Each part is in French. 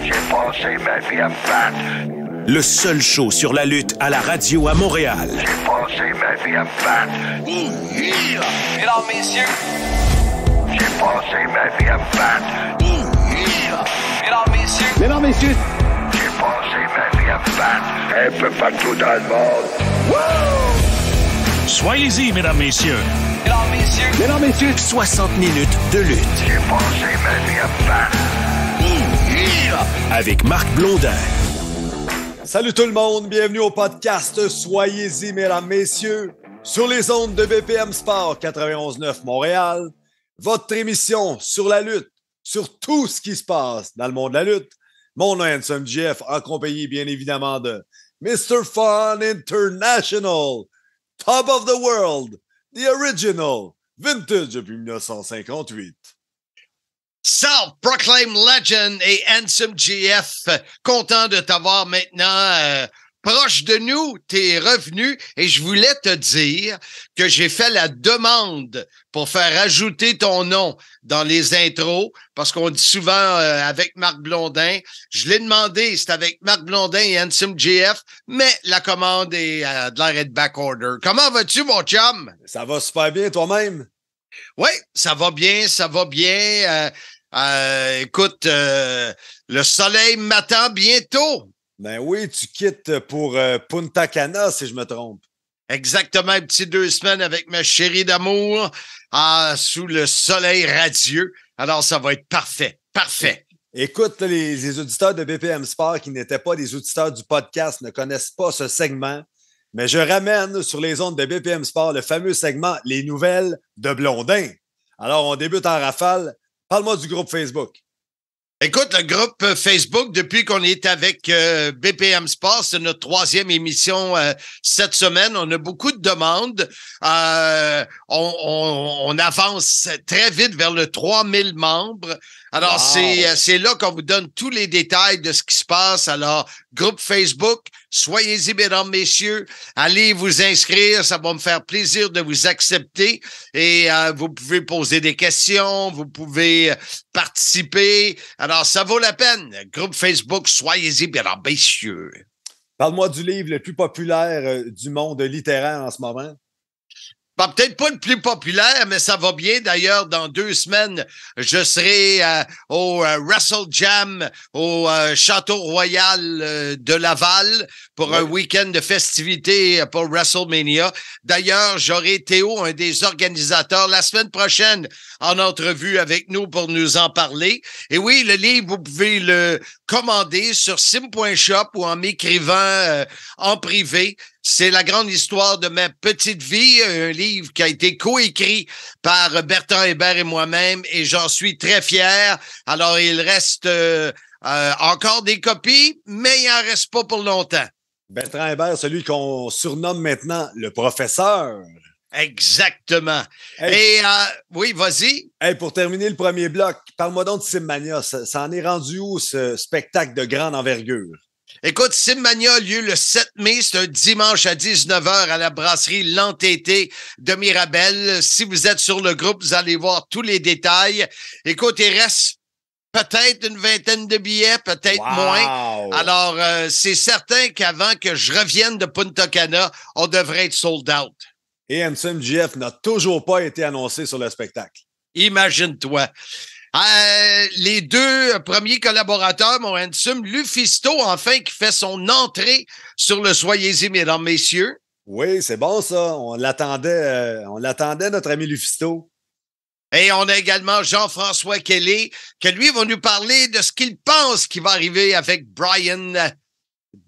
J'ai passé ma vie à me battre. Le seul show sur la lutte à la radio à Montréal. J'ai passé ma vie à me battre. Mesdames, messieurs. J'ai passé ma vie à me battre. Mesdames, messieurs. Mesdames, messieurs. J'ai passé ma vie à me battre. Un peu partout dans le monde. Soyez-y, mesdames, messieurs. Mesdames, messieurs. Mesdames, messieurs. 60 minutes de lutte J'ai passé ma vie à me battre. avec Marc Blondin. Salut tout le monde, bienvenue au podcast Soyez-y, mesdames, messieurs, sur les ondes de BPM Sport 91.9 Montréal, votre émission sur la lutte, sur tout ce qui se passe dans le monde de la lutte. Mon nom est Handsome Jeff, en compagnie bien évidemment de Mr. Fun International, Top of the World, The Original, Vintage depuis 1958. Self-proclaimed legend et Handsome GF, content de t'avoir maintenant proche de nous. T'es revenu et je voulais te dire que j'ai fait la demande pour faire ajouter ton nom dans les intros parce qu'on dit souvent avec Marc Blondin. Je l'ai demandé, c'est avec Marc Blondin et Handsome GF, mais la commande est de l'air de backorder. Comment vas-tu, mon chum? Ça va super bien toi-même? Oui, ça va bien, ça va bien. Écoute, le soleil m'attend bientôt. Ben oui, tu quittes pour Punta Cana, si je me trompe. Exactement, un petit 2 semaines avec ma chérie d'amour sous le soleil radieux. Alors, ça va être parfait, parfait. Écoute, les auditeurs de BPM Sport qui n'étaient pas des auditeurs du podcast ne connaissent pas ce segment, mais je ramène sur les ondes de BPM Sport le fameux segment « Les nouvelles de Blondin ». Alors, on débute en rafale. Parle-moi du groupe Facebook. Écoute, le groupe Facebook, depuis qu'on est avec BPM Sport, c'est notre 3e émission cette semaine. On a beaucoup de demandes. On avance très vite vers le 3000 membres. Alors, c'est là qu'on vous donne tous les détails de ce qui se passe. Alors, groupe Facebook, soyez-y, mesdames, messieurs. Allez vous inscrire. Ça va me faire plaisir de vous accepter. Et vous pouvez poser des questions. Vous pouvez participer. Alors, ça vaut la peine. Groupe Facebook, soyez-y, mesdames, messieurs. Parle-moi du livre le plus populaire du monde littéraire en ce moment. Bah, peut-être pas le plus populaire, mais ça va bien. D'ailleurs, dans 2 semaines, je serai au Wrestle Jam au Château Royal de Laval pour un week-end de festivités pour WrestleMania. D'ailleurs, j'aurai Théo, un des organisateurs, la semaine prochaine en entrevue avec nous pour nous en parler. Et oui, le livre, vous pouvez le commander sur sim.shop ou en m'écrivant en privé. C'est la grande histoire de ma petite vie, un livre qui a été coécrit par Bertrand Hébert et moi-même et j'en suis très fier. Alors, il reste encore des copies, mais il n'en reste pas pour longtemps. Bertrand Hébert, celui qu'on surnomme maintenant le professeur. Exactement. Hey. Et oui, vas-y. Hey, pour terminer le premier bloc, parle-moi donc de Simmania. Ça en est rendu où, ce spectacle de grande envergure? Écoute, Simmania a lieu le 7 mai, c'est un dimanche à 19h à la brasserie L'Entêté de Mirabel. Si vous êtes sur le groupe, vous allez voir tous les détails. Écoute, il reste peut-être une 20aine de billets, peut-être moins. Alors, c'est certain qu'avant que je revienne de Punta Cana, on devrait être sold out. Et Handsome GF n'a toujours pas été annoncé sur le spectacle. Imagine-toi. Les 2 premiers collaborateurs, mon Handsome, Lufisto, enfin, qui fait son entrée sur le Soyez-y, mesdames, messieurs. Oui, c'est bon, ça. On l'attendait, notre ami Lufisto. Et on a également Jean-François Kelly, que lui va nous parler de ce qu'il pense qui va arriver avec Bryan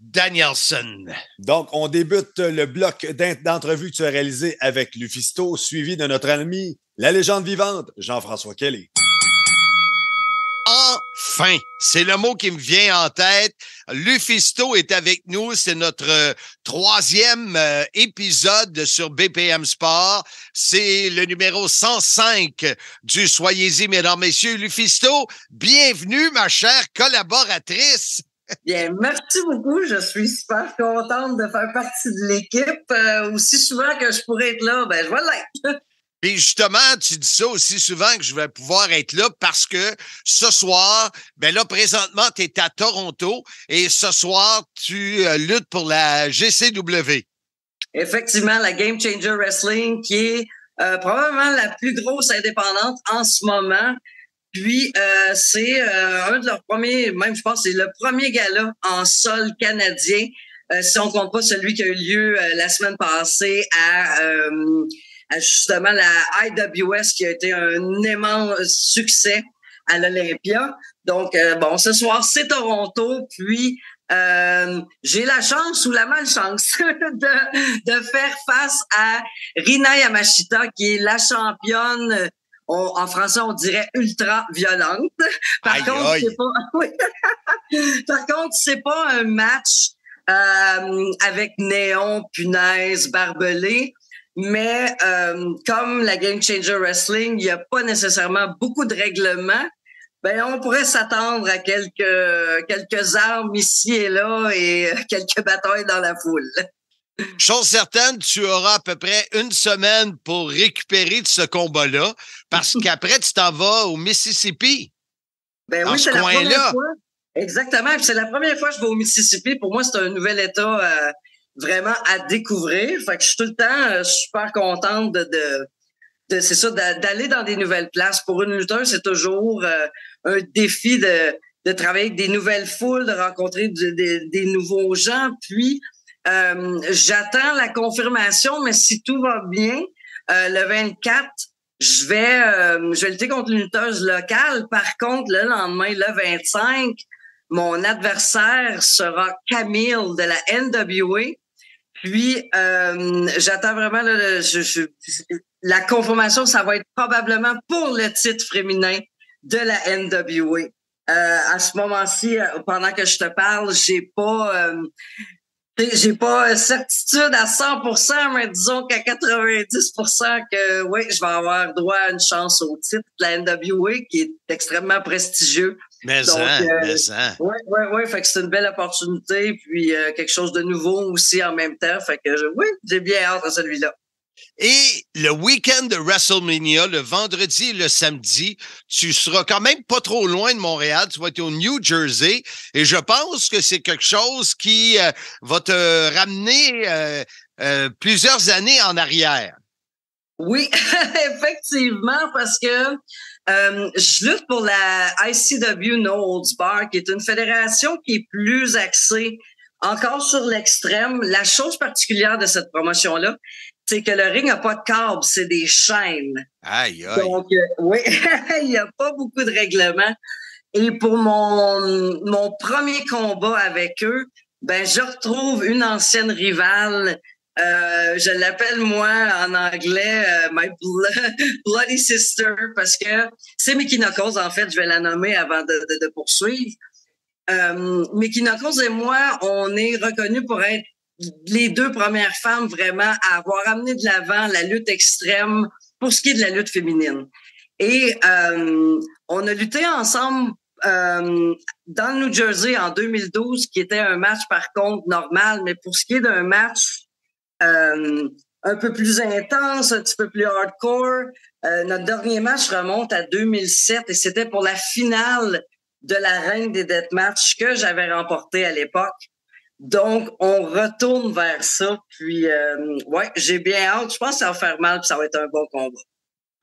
Danielson. Donc, on débute le bloc d'entrevue que tu as réalisé avec Lufisto, suivi de notre ami, la légende vivante, Jean-François Kelly. Enfin, c'est le mot qui me vient en tête. Lufisto est avec nous. C'est notre 3e épisode sur BPM Sport. C'est le numéro 105 du Soyez-y, mesdames, messieurs. Lufisto, bienvenue, ma chère collaboratrice. Bien, merci beaucoup. Je suis super contente de faire partie de l'équipe. Aussi souvent que je pourrais être là, ben je vais l'être. Puis justement, tu dis ça aussi souvent que je vais pouvoir être là parce que ce soir, ben là, présentement, tu es à Toronto et ce soir, tu luttes pour la GCW. Effectivement, la Game Changer Wrestling, qui est probablement la plus grosse indépendante en ce moment. Puis, c'est un de leurs premiers, même je pense, c'est le premier gala en sol canadien, si on compte pas celui qui a eu lieu la semaine passée à justement la IWS, qui a été un immense succès à l'Olympia. Donc, bon, ce soir, c'est Toronto, puis j'ai la chance ou la malchance de faire face à Rina Yamashita, qui est la championne, en français, on dirait ultra violente. Par contre, c'est pas un match avec néon, punaise, barbelé. Mais comme la Game Changer Wrestling, il n'y a pas nécessairement beaucoup de règlements. Ben, on pourrait s'attendre à quelques armes ici et là et quelques batailles dans la foule. Chose certaine, tu auras à peu près une semaine pour récupérer de ce combat-là, parce qu'après, tu t'en vas au Mississippi. Ben oui, c'est la première fois. Exactement. Puis c'est la première fois que je vais au Mississippi. Pour moi, c'est un nouvel État vraiment à découvrir. Fait que je suis tout le temps super contente c'est ça, d'aller dans des nouvelles places. Pour une lutteuse, c'est toujours un défi de travailler avec des nouvelles foules, de rencontrer des nouveaux gens. Puis, j'attends la confirmation, mais si tout va bien, le 24, je vais lutter contre une lutteuse locale. Par contre, le lendemain, le 25, mon adversaire sera Camille de la NWA. Puis, j'attends vraiment la confirmation, ça va être probablement pour le titre féminin de la NWA. À ce moment-ci, pendant que je te parle, j'ai pas certitude à 100%, mais disons qu'à 90% que oui, je vais avoir droit à une chance au titre de la NWA, qui est extrêmement prestigieux. Mais Oui, fait que c'est une belle opportunité, puis quelque chose de nouveau aussi en même temps. Fait que oui, j'ai bien hâte à celui-là. Et le week-end de WrestleMania, le vendredi et le samedi, tu seras quand même pas trop loin de Montréal. Tu vas être au New Jersey. Et je pense que c'est quelque chose qui va te ramener plusieurs années en arrière. Oui, effectivement, parce que je lutte pour la ICW No Holds Barred, qui est une fédération qui est plus axée encore sur l'extrême. La chose particulière de cette promotion-là, c'est que le ring n'a pas de câble, c'est des chaînes. Aïe, aïe. Donc, oui, il n'y a pas beaucoup de règlements. Et pour mon premier combat avec eux, ben je retrouve une ancienne rivale. Je l'appelle, moi, en anglais, my bloody sister, parce que c'est Mickey Knuckles, en fait, je vais la nommer avant de poursuivre. Mickey Knuckles et moi, on est reconnus pour être les deux premières femmes vraiment à avoir amené de l'avant la lutte extrême pour ce qui est de la lutte féminine. Et on a lutté ensemble dans le New Jersey en 2012, qui était un match par contre normal, mais pour ce qui est d'un match un peu plus intense, un petit peu plus hardcore, notre dernier match remonte à 2007 et c'était pour la finale de la Reine des Deathmatch que j'avais remporté à l'époque. Donc, on retourne vers ça. Puis, ouais, j'ai bien hâte. Je pense que ça va faire mal puis ça va être un bon combat.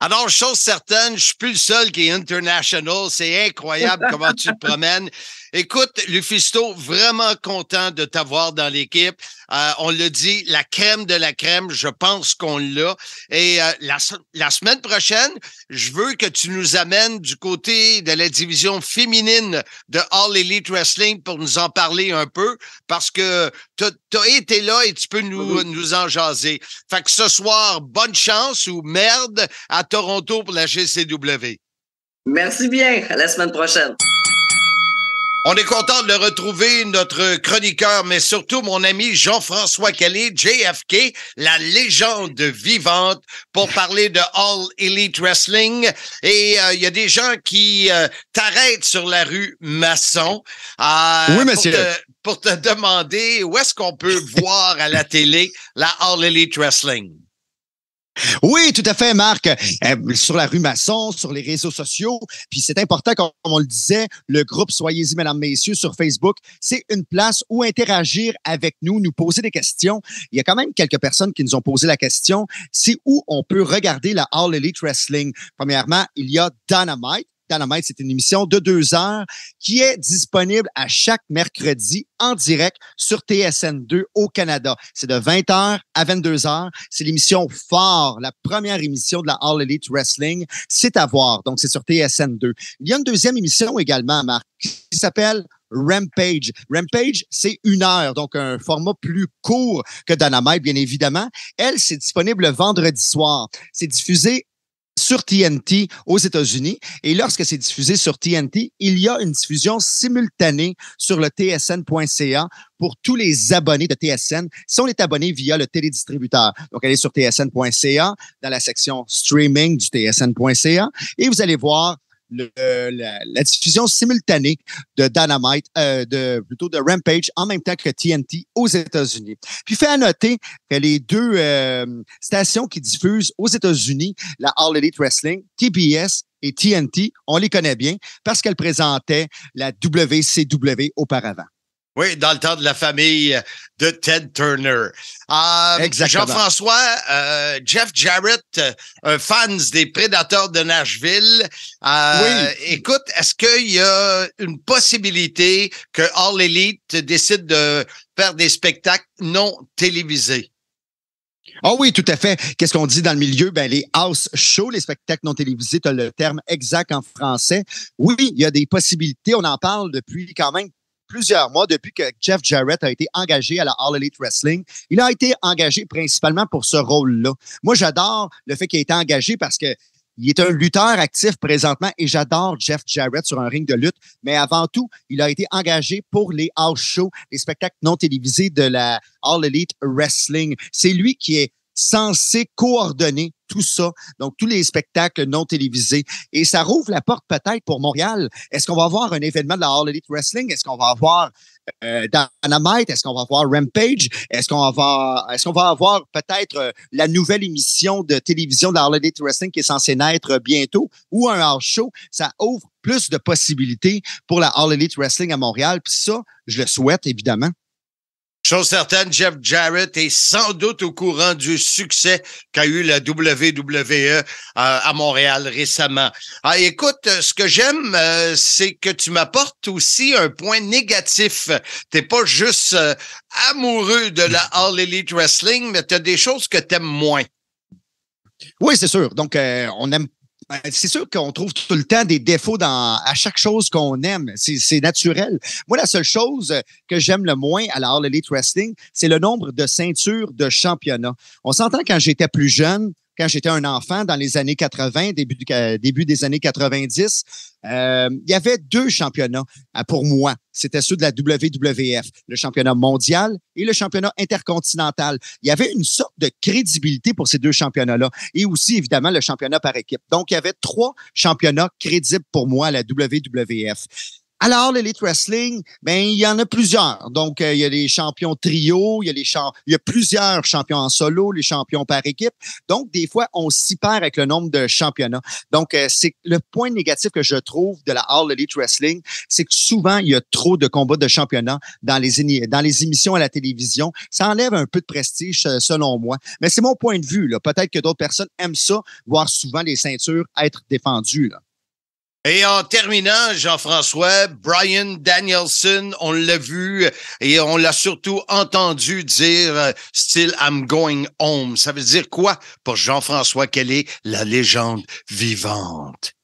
Alors, chose certaine, je suis plus le seul qui est international. C'est incroyable comment tu te promènes. Écoute, Lufisto, vraiment content de t'avoir dans l'équipe. On l'a dit, la crème de la crème, je pense qu'on l'a. Et la semaine prochaine, je veux que tu nous amènes du côté de la division féminine de All Elite Wrestling pour nous en parler un peu, parce que t'as été là et tu peux nous en jaser. Fait que ce soir, bonne chance ou merde à Toronto pour la GCW. Merci bien. À la semaine prochaine. On est content de le retrouver, notre chroniqueur, mais surtout mon ami Jean-François Calais, JFK, la légende vivante, pour parler de All Elite Wrestling. Et il y a des gens qui t'arrêtent sur la rue Masson oui, monsieur. Pour te demander où est-ce qu'on peut voir à la télé la All Elite Wrestling. Oui, tout à fait, Marc. Sur la rue Masson, sur les réseaux sociaux. Puis c'est important, comme on le disait, le groupe Soyez-y, mesdames, messieurs, sur Facebook, c'est une place où interagir avec nous, nous poser des questions. Il y a quand même quelques personnes qui nous ont posé la question, c'est où on peut regarder la All Elite Wrestling. Premièrement, il y a Dynamite. Dynamite, c'est une émission de 2 heures qui est disponible à chaque mercredi en direct sur TSN2 au Canada. C'est de 20h à 22h. C'est l'émission phare, la première émission de la All Elite Wrestling. C'est à voir. Donc, c'est sur TSN2. Il y a une deuxième émission également, Marc, qui s'appelle Rampage. Rampage, c'est 1 heure, donc un format plus court que Dynamite, bien évidemment. Elle, c'est disponible le vendredi soir. C'est diffusé sur TNT aux États-Unis. Et lorsque c'est diffusé sur TNT, il y a une diffusion simultanée sur le tsn.ca pour tous les abonnés de TSN si on est abonné via le télédistributeur. Donc, allez sur tsn.ca dans la section streaming du tsn.ca et vous allez voir la diffusion simultanée de Dynamite, plutôt de Rampage en même temps que TNT aux États-Unis. Puis fait à noter que les 2 stations qui diffusent aux États-Unis la All Elite Wrestling, TBS et TNT, on les connaît bien parce qu'elles présentaient la WCW auparavant. Oui, dans le temps de la famille de Ted Turner. Exactement. Jean-François, Jeff Jarrett, fans des Prédateurs de Nashville. Oui. Écoute, est-ce qu'il y a une possibilité que All Elite décide de faire des spectacles non télévisés? Ah oui, tout à fait. Qu'est-ce qu'on dit dans le milieu? Ben, les house shows, les spectacles non télévisés, tu as le terme exact en français. Oui, il y a des possibilités. On en parle depuis quand même plusieurs mois, depuis que Jeff Jarrett a été engagé à la All Elite Wrestling. Il a été engagé principalement pour ce rôle-là. Moi, j'adore le fait qu'il ait été engagé parce que il est un lutteur actif présentement et j'adore Jeff Jarrett sur un ring de lutte. Mais avant tout, il a été engagé pour les house shows, les spectacles non télévisés de la All Elite Wrestling. C'est lui qui est censé coordonner tout ça, donc tous les spectacles non télévisés. Et ça rouvre la porte peut-être pour Montréal. Est-ce qu'on va avoir un événement de la All Elite Wrestling? Est-ce qu'on va avoir Dynamite? Est-ce qu'on va avoir Rampage? Est-ce qu'on va avoir peut-être la nouvelle émission de télévision de la All Elite Wrestling qui est censée naître bientôt ou un house show? Ça ouvre plus de possibilités pour la All Elite Wrestling à Montréal. Puis ça, je le souhaite évidemment. Chose certaine, Jeff Jarrett est sans doute au courant du succès qu'a eu la WWE à Montréal récemment. Écoute, ce que j'aime, c'est que tu m'apportes aussi un point négatif. T'es pas juste amoureux de la All Elite Wrestling, mais t'as des choses que t'aimes moins. Oui, c'est sûr. Donc, on aime. C'est sûr qu'on trouve tout le temps des défauts à chaque chose qu'on aime. C'est naturel. Moi, la seule chose que j'aime le moins à la All Elite Wrestling, c'est le nombre de ceintures de championnat. On s'entend quand j'étais plus jeune, quand j'étais un enfant dans les années 80, début des années 90, il y avait 2 championnats pour moi. C'était ceux de la WWF, le championnat mondial et le championnat intercontinental. Il y avait une sorte de crédibilité pour ces 2 championnats-là et aussi, évidemment, le championnat par équipe. Donc, il y avait 3 championnats crédibles pour moi à la WWF. Alors, l'Elite Wrestling, ben, il y en a plusieurs. Donc, il y a les champions trio, il y a plusieurs champions en solo, les champions par équipe. Donc, des fois, on s'y perd avec le nombre de championnats. Donc, c'est le point négatif que je trouve de la All Elite Wrestling, c'est que souvent, il y a trop de combats de championnats dans les émissions à la télévision. Ça enlève un peu de prestige, selon moi. Mais c'est mon point de vue, là. Peut-être que d'autres personnes aiment ça, voir souvent les ceintures être défendues, là. Et en terminant, Jean-François, Bryan Danielson, on l'a vu et on l'a surtout entendu dire « Still I'm going home ». Ça veut dire quoi pour Jean-François? Quelle est la légende vivante?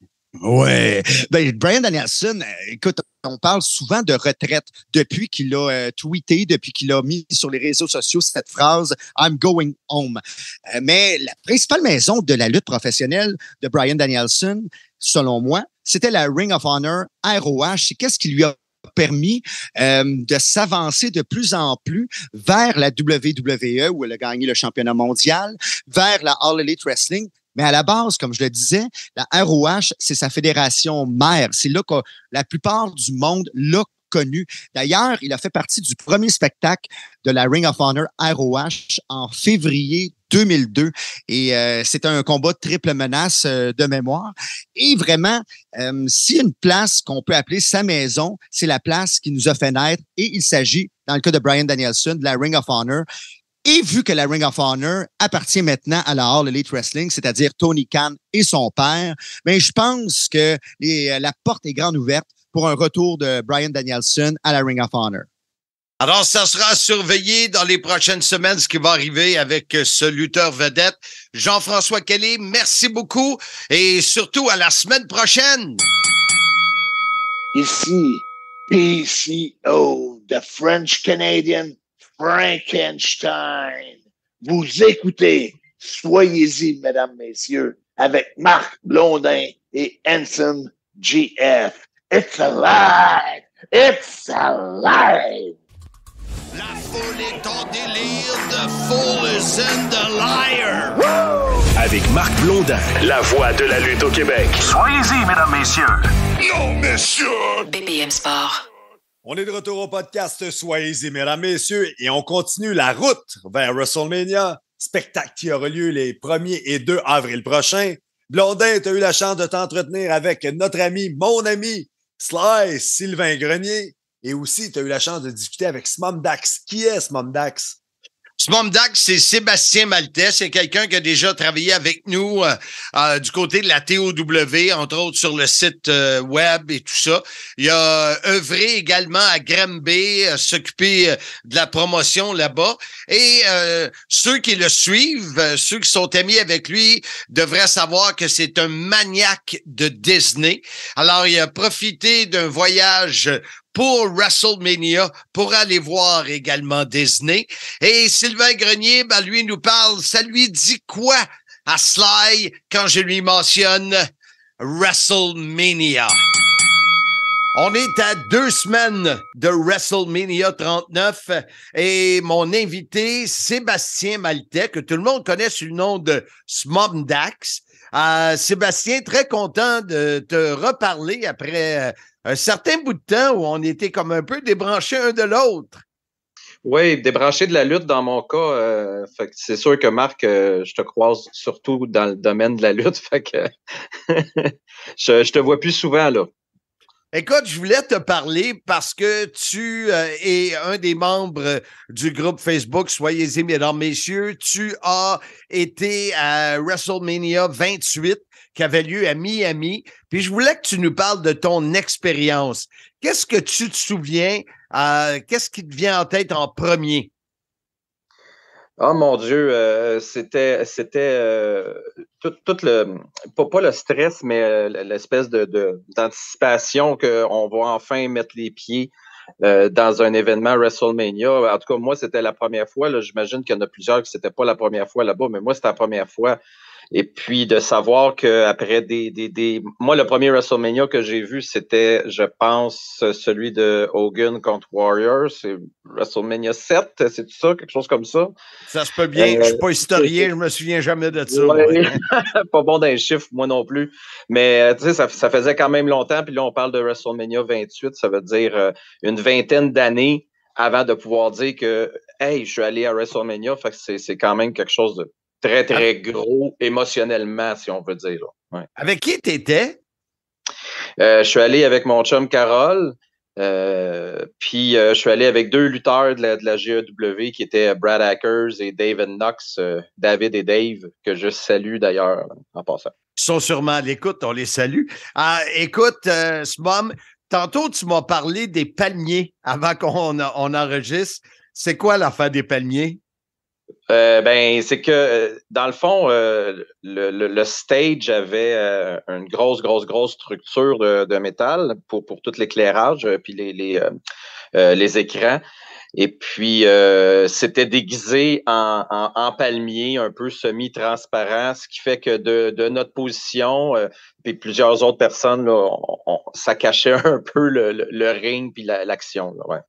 Ouais. Ben, Bryan Danielson, écoute, on parle souvent de retraite depuis qu'il a tweeté, depuis qu'il a mis sur les réseaux sociaux cette phrase « I'm going home ». Mais la principale maison de la lutte professionnelle de Bryan Danielson, selon moi, c'était la Ring of Honor ROH. C'est qu'est-ce qui lui a permis de s'avancer de plus en plus vers la WWE, où elle a gagné le championnat mondial, vers la All Elite Wrestling. Mais à la base, comme je le disais, la ROH, c'est sa fédération mère. C'est là que la plupart du monde l'a connu. D'ailleurs, il a fait partie du premier spectacle de la Ring of Honor ROH en février 2002. Et c'est un combat de triple menace de mémoire. Et vraiment, si une place qu'on peut appeler sa maison, c'est la place qui nous a fait naître. Et il s'agit, dans le cas de Bryan Danielson, de la Ring of Honor. Et vu que la Ring of Honor appartient maintenant à la All Elite Wrestling, c'est-à-dire Tony Khan et son père, mais je pense que la porte est grande ouverte pour un retour de Bryan Danielson à la Ring of Honor. Alors, ça sera surveillé dans les prochaines semaines, ce qui va arriver avec ce lutteur vedette. Jean-François Kelly, merci beaucoup et surtout à la semaine prochaine. Ici, PCO, the French Canadian Frankenstein. Vous écoutez Soyez-y, mesdames, messieurs, avec Marc Blondin et Hanson GF. It's alive! It's alive! La foule est en délire, the fool is in the liar. Avec Marc Blondin, la voix de la lutte au Québec. Soyez-y, mesdames, messieurs. Non, messieurs! BPM Sport. On est de retour au podcast Soyez-y, mesdames, messieurs, et on continue la route vers WrestleMania, spectacle qui aura lieu les 1er et 2 avril prochains. Blondin, tu as eu la chance de t'entretenir avec notre ami, mon ami, Sly, Sylvain Grenier, et aussi tu as eu la chance de discuter avec Smom Dax. Qui est Smom Dax? Smom Dax, c'est Sébastien Maltais. C'est quelqu'un qui a déjà travaillé avec nous du côté de la TOW, entre autres sur le site web et tout ça. Il a œuvré également à Granby, s'occuper de la promotion là-bas. Et ceux qui le suivent, ceux qui sont amis avec lui, devraient savoir que c'est un maniaque de Disney. Alors, il a profité d'un voyage pour WrestleMania, pour aller voir également Disney. Et Sylvain Grenier, ben, lui nous parle, ça lui dit quoi à Sly quand je lui mentionne WrestleMania? On est à 2 semaines de WrestleMania 39 et mon invité, Sébastien Maltais, que tout le monde connaît sous le nom de Smom Dax. Sébastien, très content de te reparler après un certain bout de temps où on était comme un peu débranchés un de l'autre. Oui, débranché de la lutte dans mon cas. Fait que c'est sûr que Marc, je te croise surtout dans le domaine de la lutte. Fait que je te vois plus souvent là. Écoute, je voulais te parler parce que tu es un des membres du groupe Facebook Soyez-y, mesdames, messieurs. Tu as été à WrestleMania 28 qui avait lieu à Miami. Puis je voulais que tu nous parles de ton expérience. Qu'est-ce que tu te souviens? Qu'est-ce qui te vient en tête en premier? Oh mon Dieu, c'était tout le pas le stress, mais l'espèce d'anticipation qu'on va enfin mettre les pieds dans un événement WrestleMania. En tout cas, moi, c'était la première fois. Là, j'imagine qu'il y en a plusieurs qui c'était pas la première fois là-bas, mais moi, c'était la première fois. Et puis de savoir qu'après moi, le premier WrestleMania que j'ai vu, c'était, je pense, celui de Hogan contre Warrior. C'est WrestleMania 7, c'est tout ça, quelque chose comme ça. Ça se peut bien. Je suis pas historien, je me souviens jamais de ça. Ouais. Pas bon dans les chiffres, moi non plus. Mais tu sais, ça faisait quand même longtemps. Puis là, on parle de WrestleMania 28, ça veut dire une vingtaine d'années avant de pouvoir dire que, hey, je suis allé à WrestleMania. Fait que c'est quand même quelque chose de très, très gros émotionnellement, si on veut dire. Ouais. Avec qui t'étais? Je suis allé avec mon chum Carole. Puis je suis allé avec 2 lutteurs de la GEW qui étaient Brad Hackers et David Knox, David et Dave, que je salue d'ailleurs en passant. Ils sont sûrement à l'écoute, on les salue. Écoute, Smom, tantôt tu m'as parlé des palmiers avant qu'on enregistre. C'est quoi l'affaire des palmiers? C'est que, dans le fond, le stage avait une grosse structure de métal pour tout l'éclairage puis les écrans. Et puis, c'était déguisé en palmier, un peu semi-transparent, ce qui fait que de notre position, puis plusieurs autres personnes, là, ça cachait un peu le ring puis l'action. Là, ouais.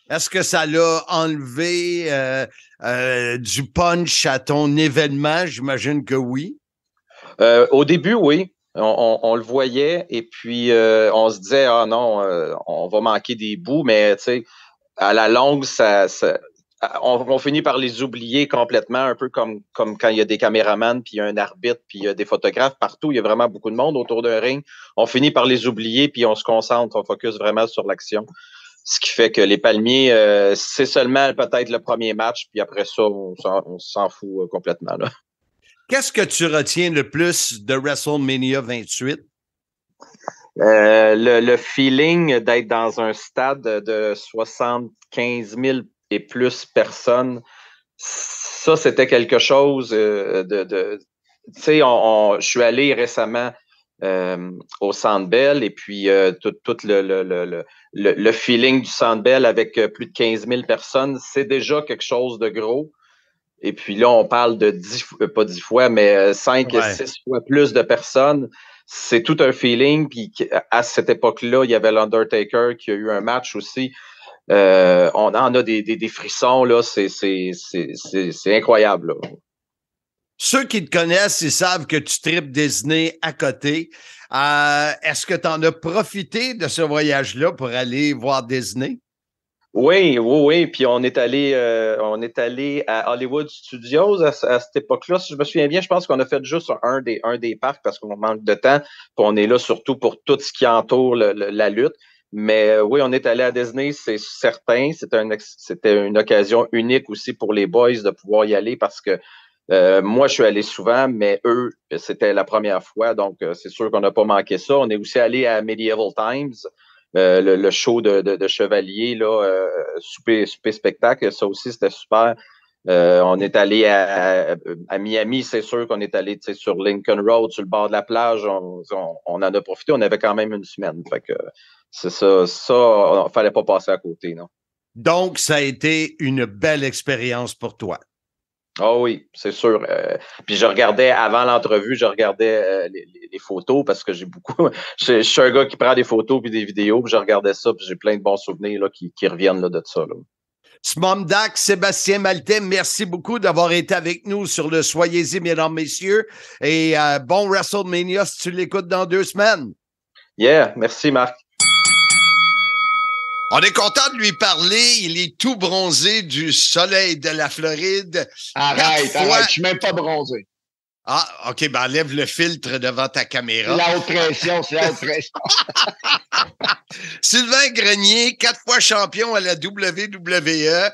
Est-ce que ça l'a enlevé du punch à ton événement? J'imagine que oui. Au début, oui. On le voyait et puis on se disait, ah non, on va manquer des bouts, mais tu sais, à la longue, on finit par les oublier complètement, un peu comme quand il y a des caméramans, puis il y a un arbitre, puis il y a des photographes partout, il y a vraiment beaucoup de monde autour d'un ring. On finit par les oublier, puis on se concentre, on focus vraiment sur l'action. Ce qui fait que les Palmiers, c'est seulement peut-être le premier match, puis après ça, on s'en fout complètement, là. Qu'est-ce que tu retiens le plus de WrestleMania 28? Le feeling d'être dans un stade de 75 000 et plus personnes, ça, c'était quelque chose tu sais, je suis allé récemment au Centre Bell et puis tout le feeling du Centre Bell avec plus de 15 000 personnes, c'est déjà quelque chose de gros. Et puis là, on parle de pas 10 fois, mais 5 et 6 fois plus de personnes. C'est tout un feeling. Puis à cette époque-là, il y avait l'Undertaker qui a eu un match aussi. On en a des frissons, là. C'est incroyable, là. Ceux qui te connaissent, ils savent que tu tripes Disney à côté. Est-ce que tu en as profité de ce voyage-là pour aller voir Disney? Oui. Puis on est allé à Hollywood Studios à cette époque-là. Si je me souviens bien, je pense qu'on a fait juste un des parcs parce qu'on manque de temps. Puis on est là surtout pour tout ce qui entoure la lutte. Mais oui, on est allé à Disney, c'est certain. C'était une occasion unique aussi pour les boys de pouvoir y aller parce que moi, je suis allé souvent, mais eux, c'était la première fois. Donc, c'est sûr qu'on n'a pas manqué ça. On est aussi allé à Medieval Times. Le show de chevalier, là, souper spectacle, ça aussi, c'était super. On est allé à Miami, c'est sûr qu'on est allé sur Lincoln Road, sur le bord de la plage. On en a profité. On avait quand même une semaine. Fait que c'est ça, il fallait pas passer à côté, non. Donc, ça a été une belle expérience pour toi. Ah oui, c'est sûr. Puis je regardais, avant l'entrevue, les photos parce que j'ai beaucoup. Je suis un gars qui prend des photos puis des vidéos, puis je regardais ça, puis j'ai plein de bons souvenirs là, qui reviennent là, de ça. Là. Smomdak, Sébastien Maltais, merci beaucoup d'avoir été avec nous sur le Soyez-y, mesdames, messieurs. Et bon WrestleMania si tu l'écoutes dans 2 semaines. Yeah, merci Marc. On est content de lui parler. Il est tout bronzé du soleil de la Floride. Arrête, je suis même pas bronzé. Ah, OK, ben enlève le filtre devant ta caméra. C'est la haute pression, c'est la haute pression. Sylvain Grenier, 4 fois champion à la WWE.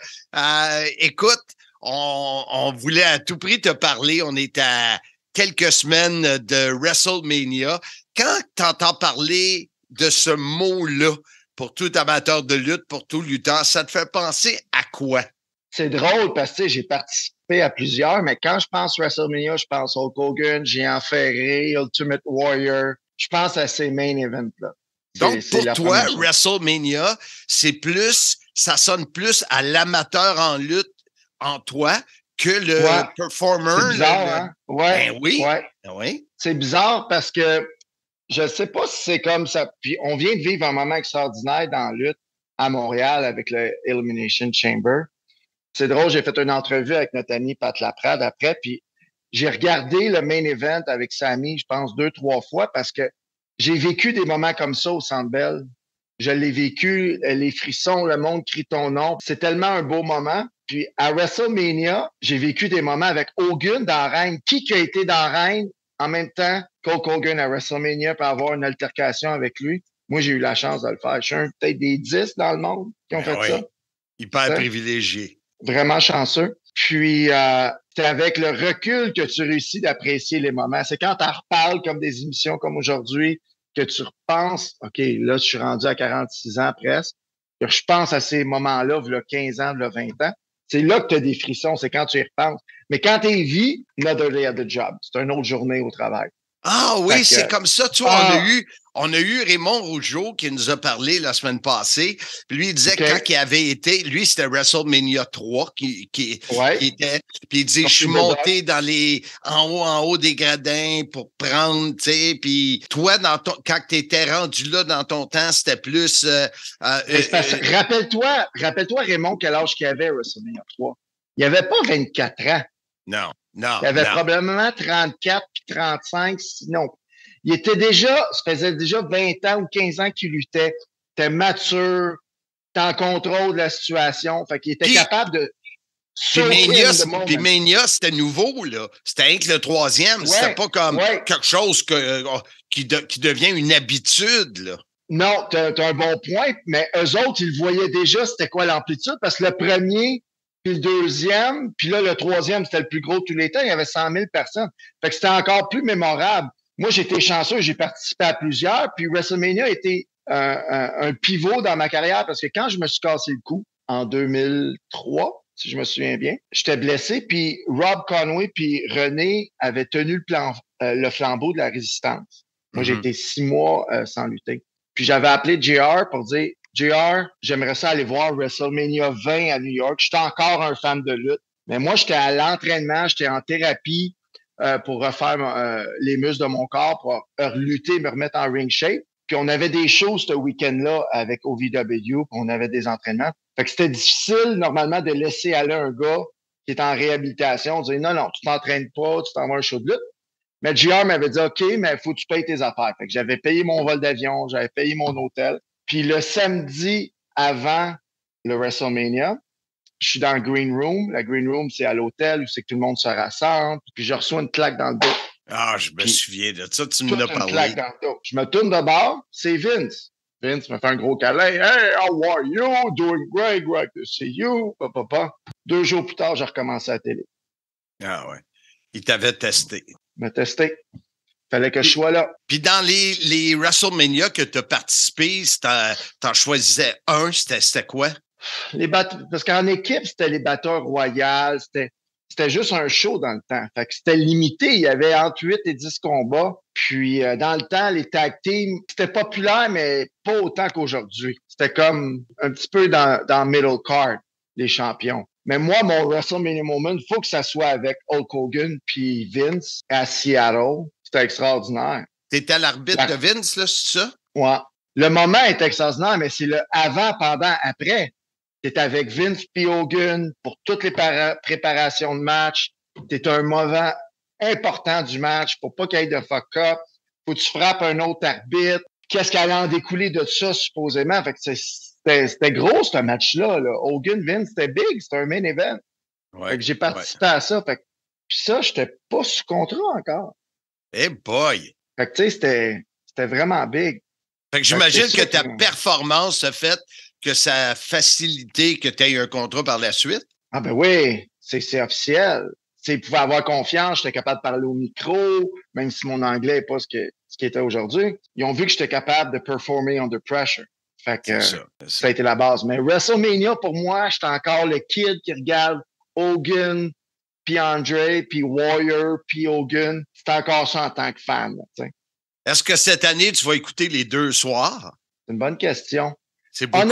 Écoute, on voulait à tout prix te parler. On est à quelques semaines de WrestleMania. Quand tu entends parler de ce mot-là, pour tout amateur de lutte, pour tout lutteur, ça te fait penser à quoi? C'est drôle parce que j'ai participé à plusieurs, mais quand je pense WrestleMania, je pense Hulk Hogan, Géant Ferré, Ultimate Warrior. Je pense à ces main events-là. Donc, pour toi, WrestleMania, ça sonne plus à l'amateur en lutte en toi que le performer. C'est bizarre, hein? Ouais. Ben oui. Ouais. Oui. C'est bizarre parce que je sais pas si c'est comme ça. Puis on vient de vivre un moment extraordinaire dans la lutte à Montréal avec le Elimination Chamber. C'est drôle, j'ai fait une entrevue avec notre ami Pat Laprade après, puis j'ai regardé le main event avec Sami, je pense 2-3 fois parce que j'ai vécu des moments comme ça au Centre Bell. Je l'ai vécu, les frissons, le monde crie ton nom. C'est tellement un beau moment. Puis à WrestleMania, j'ai vécu des moments avec Hogan dans Reign. Qui a été dans Reign en même temps qu'Hulk Hogan à WrestleMania pour avoir une altercation avec lui? Moi, j'ai eu la chance de le faire. Je suis peut-être des 10 dans le monde qui ont fait ça. Hyper privilégié. Vraiment chanceux. Puis, c'est avec le recul que tu réussis d'apprécier les moments. C'est quand tu en reparles comme des émissions comme aujourd'hui que tu repenses, OK, là, je suis rendu à 46 ans presque, que je pense à ces moments-là, il y a 15 ans, il y a 20 ans. C'est là que tu as des frissons, c'est quand tu y repenses. Mais quand tu es vie, another day at the job. C'est une autre journée au travail. Ah oui, c'est comme ça. Tu vois, on a eu Raymond Rougeau qui nous a parlé la semaine passée. Puis lui, il disait que quand il avait été, lui, c'était WrestleMania 3 qui était. Puis il dit, je suis monté en haut des gradins pour prendre, tu sais. Puis toi, quand tu étais rendu là dans ton temps, c'était plus. Rappelle-toi, Raymond, quel âge qu'il avait WrestleMania 3. Il avait pas 24 ans. Non. Il avait probablement 34 puis 35, sinon. il était déjà, ça faisait déjà 20 ans ou 15 ans qu'il luttait. Il était mature, était en contrôle de la situation. Fait qu'il était capable de... Puis Mania, c'était nouveau, là. C'était rien que le troisième. C'était pas comme quelque chose qui devient une habitude, là. Non, t'as un bon point, mais eux autres, ils voyaient déjà c'était quoi l'amplitude, parce que le premier, puis le deuxième, puis là, le troisième, c'était le plus gros de tous les temps. Il y avait 100 000 personnes. Fait que c'était encore plus mémorable. Moi, j'étais chanceux, j'ai participé à plusieurs, puis WrestleMania a été un pivot dans ma carrière, parce que quand je me suis cassé le cou, en 2003, si je me souviens bien, j'étais blessé, puis Rob Conway puis René avaient tenu le flambeau de la résistance. Moi, j'ai été 6 mois sans lutter. Puis j'avais appelé JR pour dire, JR, j'aimerais ça aller voir WrestleMania 20 à New York. J'étais encore un fan de lutte. Mais moi, j'étais à l'entraînement, j'étais en thérapie pour refaire les muscles de mon corps, pour lutter, me remettre en ring shape. Puis on avait des shows ce week-end-là avec OVW, puis on avait des entraînements. Fait que c'était difficile, normalement, de laisser aller un gars qui est en réhabilitation. On disait, non, tu t'entraînes pas, tu t'en vas un show de lutte. Mais JR m'avait dit, OK, mais il faut que tu payes tes affaires. Fait que j'avais payé mon vol d'avion, j'avais payé mon hôtel. Puis le samedi avant le WrestleMania, je suis dans le Green Room. La Green Room, c'est à l'hôtel où c'est que tout le monde se rassemble. Puis je reçois une claque dans le dos. Ah, je me souviens de ça, tu m'en as parlé. Claque dans le dos. Je me tourne de bord, c'est Vince. Vince me fait un gros câlin. Hey, how are you? Doing great, great to see you. Papa. 2 jours plus tard, j'ai recommencé à la télé. Ah ouais. Il t'avait testé. Il m'a testé. Fallait que je sois là. Puis dans les WrestleMania que tu as participé, t'en choisissais un, c'était quoi? Parce qu'en équipe, c'était les batteurs royales. C'était juste un show dans le temps. Fait que c'était limité. Il y avait entre 8 et 10 combats. Puis dans le temps, les tag teams, c'était populaire, mais pas autant qu'aujourd'hui. C'était comme un petit peu dans middle card, les champions. Mais moi, mon WrestleMania moment, il faut que ça soit avec Hulk Hogan puis Vince à Seattle. C'était extraordinaire. T'étais l'arbitre de Vince, là, c'est ça? Ouais. Le moment est extraordinaire, mais c'est le avant, pendant, après. T'es avec Vince puis Hogan pour toutes les préparations de match. T'es un moment important du match pour pas qu'il y ait de fuck-up. Faut que tu frappes un autre arbitre. Qu'est-ce qui allait en découler de ça, supposément? Fait que c'était gros, ce match-là. Là. Hogan, Vince, c'était big. C'était un main event. Ouais, fait que j'ai participé à ça. Fait que, puis ça, j'étais pas sous contrat encore. Hey boy! Fait que, tu sais, c'était vraiment big. Fait que j'imagine que ta performance a fait que ça a facilité que tu aies un contrat par la suite. Ah ben oui, c'est officiel. Ils pouvaient avoir confiance, j'étais capable de parler au micro, même si mon anglais n'est pas ce qui était aujourd'hui. Ils ont vu que j'étais capable de performer under pressure. Fait que ça a été la base. Mais WrestleMania, pour moi, j'étais encore le kid qui regarde Hogan, puis Andre, puis Warrior, puis Hogan. C'était encore ça en tant que fan. T'sais. Est-ce que cette année, tu vas écouter les 2 soirs? C'est une bonne question. C'est beaucoup,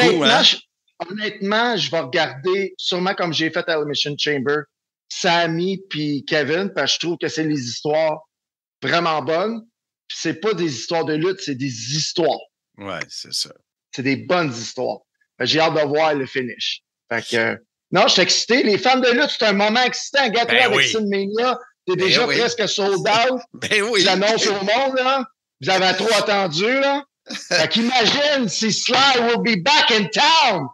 honnêtement, je vais regarder, sûrement comme j'ai fait à Elimination Chamber, Sammy puis Kevin, parce que je trouve que c'est les histoires vraiment bonnes. Puis c'est pas des histoires de lutte, c'est des histoires. Ouais, c'est ça. C'est des bonnes histoires. J'ai hâte de voir le finish. Fait que, non, je suis excité. Les fans de lutte, c'est un moment excitant. Regarde-toi avec Cinmania, t'es déjà presque sold out. Ben oui. J'annonce au monde, là. Vous avez trop attendu, là. Fait qu'imagine si Sly will be back in town.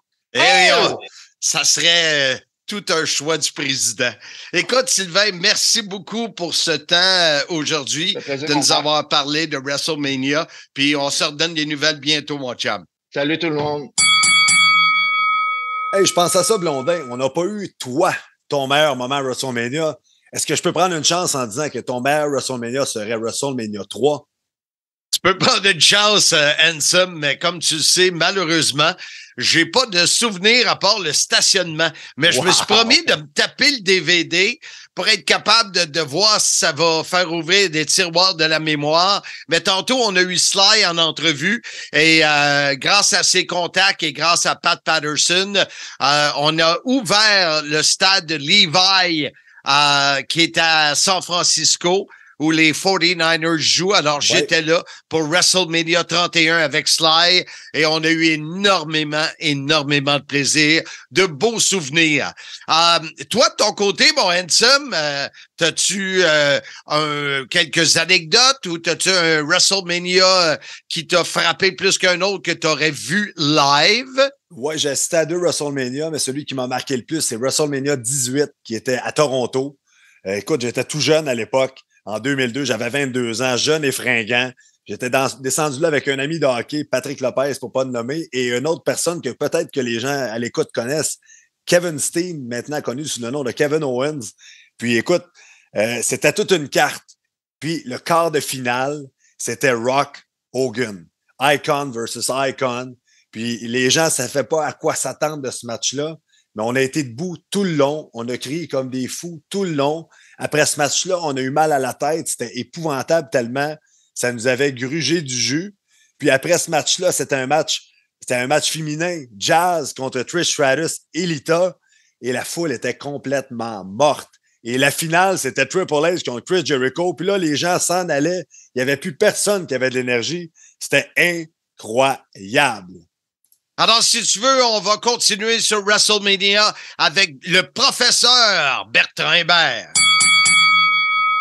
Ça serait tout un choix du président. Écoute, Sylvain, merci beaucoup pour ce temps aujourd'hui de nous avoir parlé de WrestleMania. Puis on se redonne des nouvelles bientôt, mon chum. Salut tout le monde. Hey, je pense à ça, Blondin. On n'a pas eu, toi, ton meilleur moment à WrestleMania. Est-ce que je peux prendre une chance en disant que ton meilleur WrestleMania serait WrestleMania 3? Tu peux prendre une chance, Handsome, mais comme tu le sais, malheureusement, j'ai pas de souvenir à part le stationnement. Mais je me suis promis de me taper le DVD pour être capable de voir si ça va faire ouvrir des tiroirs de la mémoire. Mais tantôt, on a eu Sly en entrevue et grâce à ses contacts et grâce à Pat Patterson, on a ouvert le stade Levi qui est à San Francisco où les 49ers jouent. Alors, j'étais là pour WrestleMania 31 avec Sly et on a eu énormément de plaisir, de beaux souvenirs. Toi, de ton côté, mon handsome, t'as-tu quelques anecdotes ou t'as-tu un WrestleMania qui t'a frappé plus qu'un autre que t'aurais vu live? Ouais, j'ai assisté à 2 WrestleMania, mais celui qui m'a marqué le plus, c'est WrestleMania 18 qui était à Toronto. Écoute, j'étais tout jeune à l'époque. En 2002, j'avais 22 ans, jeune et fringant. J'étais descendu là avec un ami de hockey, Patrick Lopez, pour pas le nommer, et une autre personne que peut-être que les gens à l'écoute connaissent, Kevin Steen, maintenant connu sous le nom de Kevin Owens. Puis écoute, c'était toute une carte. Puis le quart de finale, c'était Rock Hogan. Icon versus Icon. Puis les gens ne savaient pas à quoi s'attendre de ce match-là. Mais on a été debout tout le long. On a crié comme des fous tout le long. Après ce match-là, on a eu mal à la tête. C'était épouvantable tellement ça nous avait grugé du jus. Puis après ce match-là, c'était un match féminin. Jazz contre Trish Stratus et Lita. Et la foule était complètement morte. Et la finale, c'était Triple H contre Chris Jericho. Puis là, les gens s'en allaient. Il n'y avait plus personne qui avait de l'énergie. C'était incroyable. Alors, si tu veux, on va continuer sur WrestleMania avec le professeur Bertrand Hébert.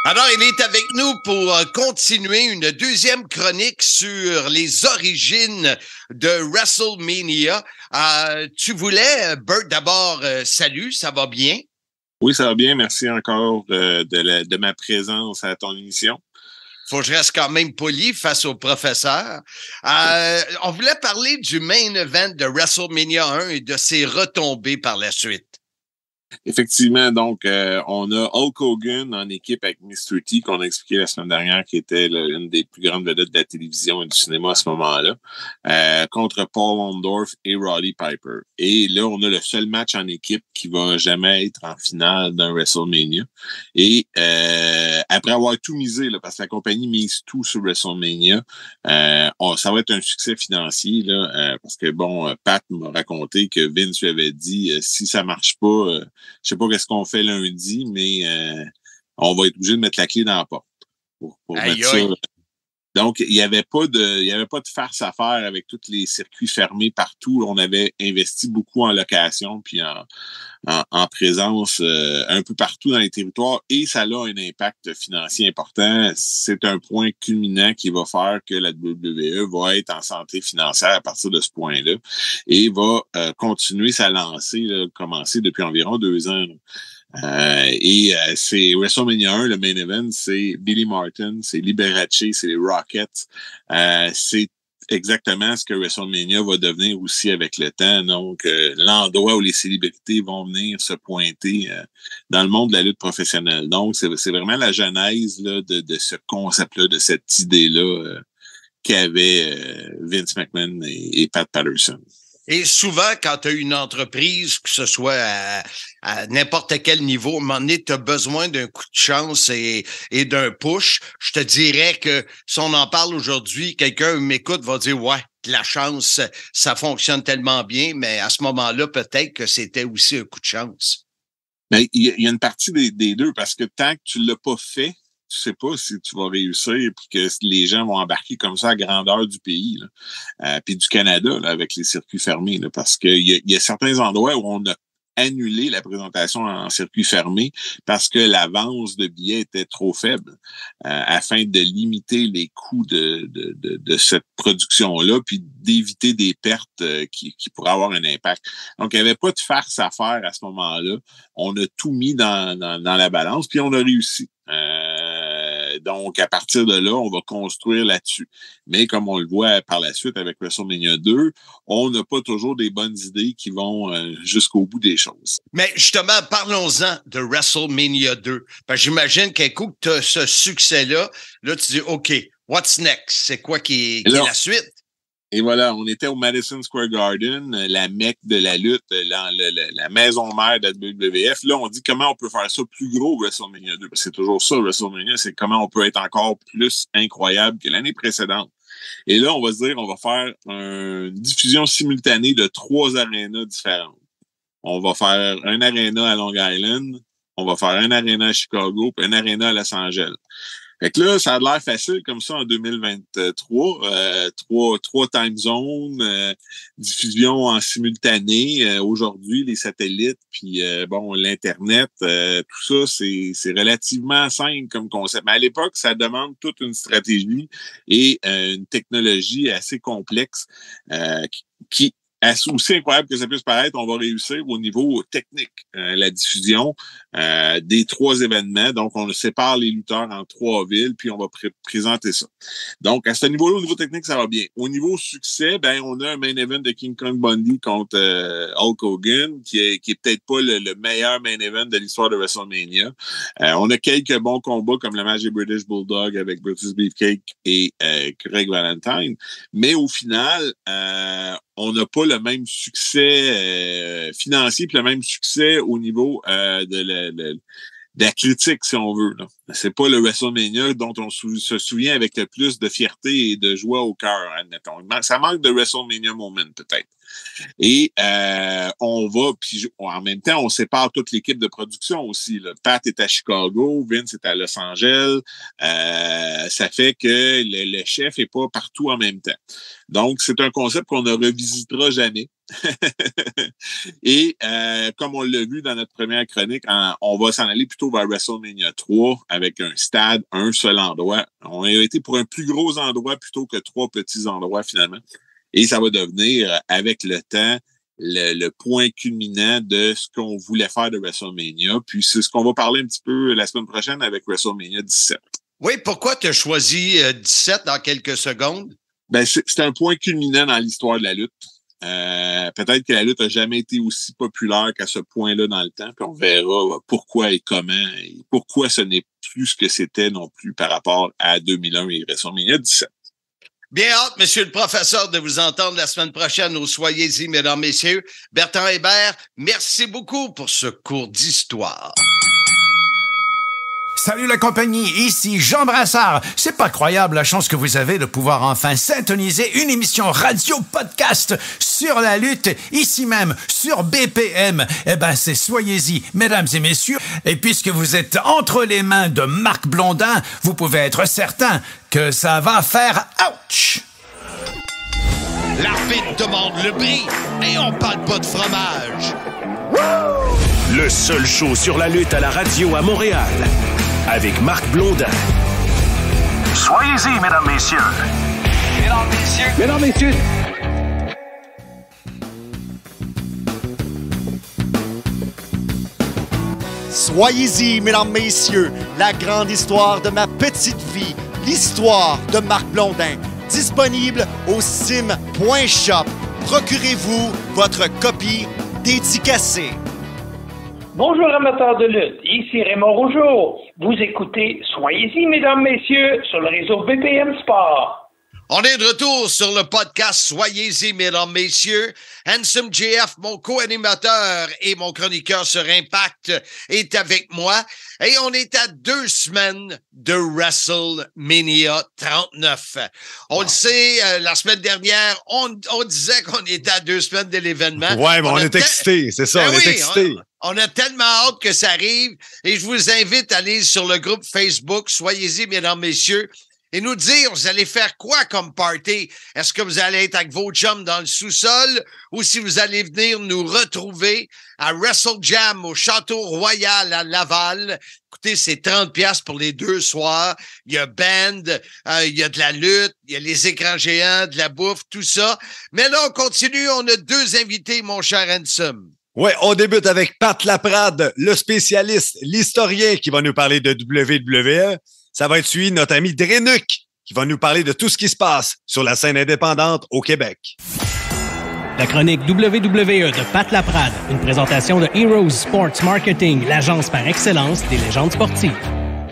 Alors, il est avec nous pour continuer une deuxième chronique sur les origines de WrestleMania. Tu voulais, Bert, d'abord, salut, ça va bien? Oui, ça va bien. Merci encore de ma présence à ton émission. Faut que je reste quand même poli face au professeur. On voulait parler du main event de WrestleMania 1 et de ses retombées par la suite. Effectivement, donc, on a Hulk Hogan en équipe avec Mr. T, qu'on a expliqué la semaine dernière, qui était une des plus grandes vedettes de la télévision et du cinéma à ce moment-là, contre Paul Orndorff et Roddy Piper. Et là, on a le seul match en équipe qui va jamais être en finale d'un WrestleMania. Et après avoir tout misé, là, parce que la compagnie mise tout sur WrestleMania, ça va être un succès financier, là, parce que, bon, Pat m'a raconté que Vince lui avait dit, si ça marche pas, je sais pas qu'est-ce qu'on fait lundi, mais on va être obligé de mettre la clé dans la porte pour mettre ça. Donc, il y avait pas de farce à faire avec tous les circuits fermés partout. On avait investi beaucoup en location puis en présence un peu partout dans les territoires et ça a un impact financier important. C'est un point culminant qui va faire que la WWE va être en santé financière à partir de ce point-là et va continuer sa lancée, là, commencée depuis environ 2 ans. C'est WrestleMania 1, le main event, c'est Billy Martin, c'est Liberace, c'est les Rockets. C'est exactement ce que WrestleMania va devenir aussi avec le temps. Donc, l'endroit où les célébrités vont venir se pointer dans le monde de la lutte professionnelle. Donc, c'est vraiment la genèse là, de ce concept-là, de cette idée-là qu'avaient Vince McMahon et Pat Patterson. Et souvent, quand tu as une entreprise, que ce soit à n'importe quel niveau, à un moment donné, tu as besoin d'un coup de chance et d'un push. Je te dirais que si on en parle aujourd'hui, quelqu'un m'écoute, va dire « Ouais, la chance, ça fonctionne tellement bien », mais à ce moment-là, peut-être que c'était aussi un coup de chance. Mais il y a une partie des deux, parce que tant que tu l'as pas fait, tu sais pas si tu vas réussir et que les gens vont embarquer comme ça à grandeur du pays, puis du Canada là, avec les circuits fermés, là, parce qu'il y a certains endroits où on a annulé la présentation en circuit fermé parce que l'avance de billets était trop faible afin de limiter les coûts de cette production-là puis d'éviter des pertes qui pourraient avoir un impact. Donc, il n'y avait pas de farce à faire à ce moment-là. On a tout mis dans la balance puis on a réussi. Donc, à partir de là, on va construire là-dessus. Mais comme on le voit par la suite avec WrestleMania 2, on n'a pas toujours des bonnes idées qui vont jusqu'au bout des choses. Mais justement, parlons-en de WrestleMania 2. Parce que j'imagine qu'un coup que tu as ce succès-là, là, tu dis, OK, what's next? C'est quoi qui est la suite? Et voilà, on était au Madison Square Garden, la mecque de la lutte, la maison mère de la WWF. Là, on dit comment on peut faire ça plus gros WrestleMania 2. C'est toujours ça, WrestleMania, c'est comment on peut être encore plus incroyable que l'année précédente. Et là, on va se dire, on va faire une diffusion simultanée de 3 arénas différentes. On va faire un aréna à Long Island, on va faire un aréna à Chicago, puis un aréna à Los Angeles. Fait que là, ça a l'air facile comme ça en 2023. Trois time zones, diffusion en simultané. Aujourd'hui, les satellites, puis l'Internet, tout ça, c'est relativement simple comme concept. Mais à l'époque, ça demande toute une stratégie et une technologie assez complexe qui aussi incroyable que ça puisse paraître, on va réussir au niveau technique la diffusion des 3 événements. Donc, on sépare les lutteurs en 3 villes, puis on va présenter ça. Donc, à ce niveau-là, au niveau technique, ça va bien. Au niveau succès, on a un main event de King Kong Bundy contre Hulk Hogan, qui est peut-être pas le meilleur main event de l'histoire de WrestleMania. On a quelques bons combats, comme le match des British Bulldog avec Brutus Beefcake et Greg Valentine. Mais au final, on n'a pas le même succès financier puis le même succès au niveau de la critique, si on veut. Là. C'est pas le WrestleMania dont on se souvient avec le plus de fierté et de joie au cœur, admettons. Ça manque de WrestleMania moment, peut-être. Et on va, puis en même temps, on sépare toute l'équipe de production aussi. Là. Pat est à Chicago, Vince est à Los Angeles. Ça fait que le chef est pas partout en même temps. Donc, c'est un concept qu'on ne revisitera jamais. Et comme on l'a vu dans notre première chronique, on va s'en aller plutôt vers WrestleMania 3 avec un stade, un seul endroit. On a été pour un plus gros endroit plutôt que 3 petits endroits finalement. Et ça va devenir, avec le temps, le point culminant de ce qu'on voulait faire de WrestleMania. Puis c'est ce qu'on va parler un petit peu la semaine prochaine avec WrestleMania 17. Oui, pourquoi tu as choisi 17 dans quelques secondes? C'est un point culminant dans l'histoire de la lutte. Peut-être que la lutte n'a jamais été aussi populaire qu'à ce point-là dans le temps, puis on verra pourquoi et comment, et pourquoi ce n'est plus ce que c'était non plus par rapport à 2001 et WrestleMania 17. Bien hâte, monsieur le professeur, de vous entendre la semaine prochaine au Soyez-y, mesdames, messieurs. Bertrand Hébert, merci beaucoup pour ce cours d'histoire. Salut la compagnie, ici Jean Brassard. C'est pas croyable la chance que vous avez de pouvoir enfin syntoniser une émission radio-podcast sur la lutte, ici même, sur BPM. C'est Soyez-y, mesdames et messieurs. Et puisque vous êtes entre les mains de Marc Blondin, vous pouvez être certain que ça va faire ouch! L'arbitre demande le bris et on parle pas de fromage. Le seul show sur la lutte à la radio à Montréal. Avec Marc Blondin. Soyez-y, mesdames, messieurs. Mesdames, messieurs. Mesdames, messieurs. Soyez-y, mesdames, messieurs, la grande histoire de ma petite vie, l'histoire de Marc Blondin, disponible au sim.shop. Procurez-vous votre copie dédicacée. Bonjour amateurs de lutte, ici Raymond Rougeau. Vous écoutez Soyez-y, mesdames, messieurs, sur le réseau BPM Sport. On est de retour sur le podcast Soyez-y, mesdames, messieurs. Handsome JF, mon co-animateur et mon chroniqueur sur Impact, est avec moi. Et on est à 2 semaines de WrestleMania 39. On le sait, la semaine dernière, on disait qu'on était à 2 semaines de l'événement. Ouais, mais on est excités, c'est ça, on est excités. On a tellement hâte que ça arrive. Et je vous invite à aller sur le groupe Facebook Soyez-y, mesdames, messieurs, et nous dire, vous allez faire quoi comme party? Est-ce que vous allez être avec vos chums dans le sous-sol ou si vous allez venir nous retrouver à Wrestle Jam au Château Royal à Laval? Écoutez, c'est 30$ pour les 2 soirs. Il y a band, il y a de la lutte, il y a les écrans géants, de la bouffe, tout ça. Mais là, on continue. On a 2 invités, mon cher Handsome. Ouais, on débute avec Pat Laprade, le spécialiste, l'historien qui va nous parler de WWE. Ça va être suivi de notre ami Drenuk qui va nous parler de tout ce qui se passe sur la scène indépendante au Québec. La chronique WWE de Pat Laprade, une présentation de Heroes Sports Marketing, l'agence par excellence des légendes sportives.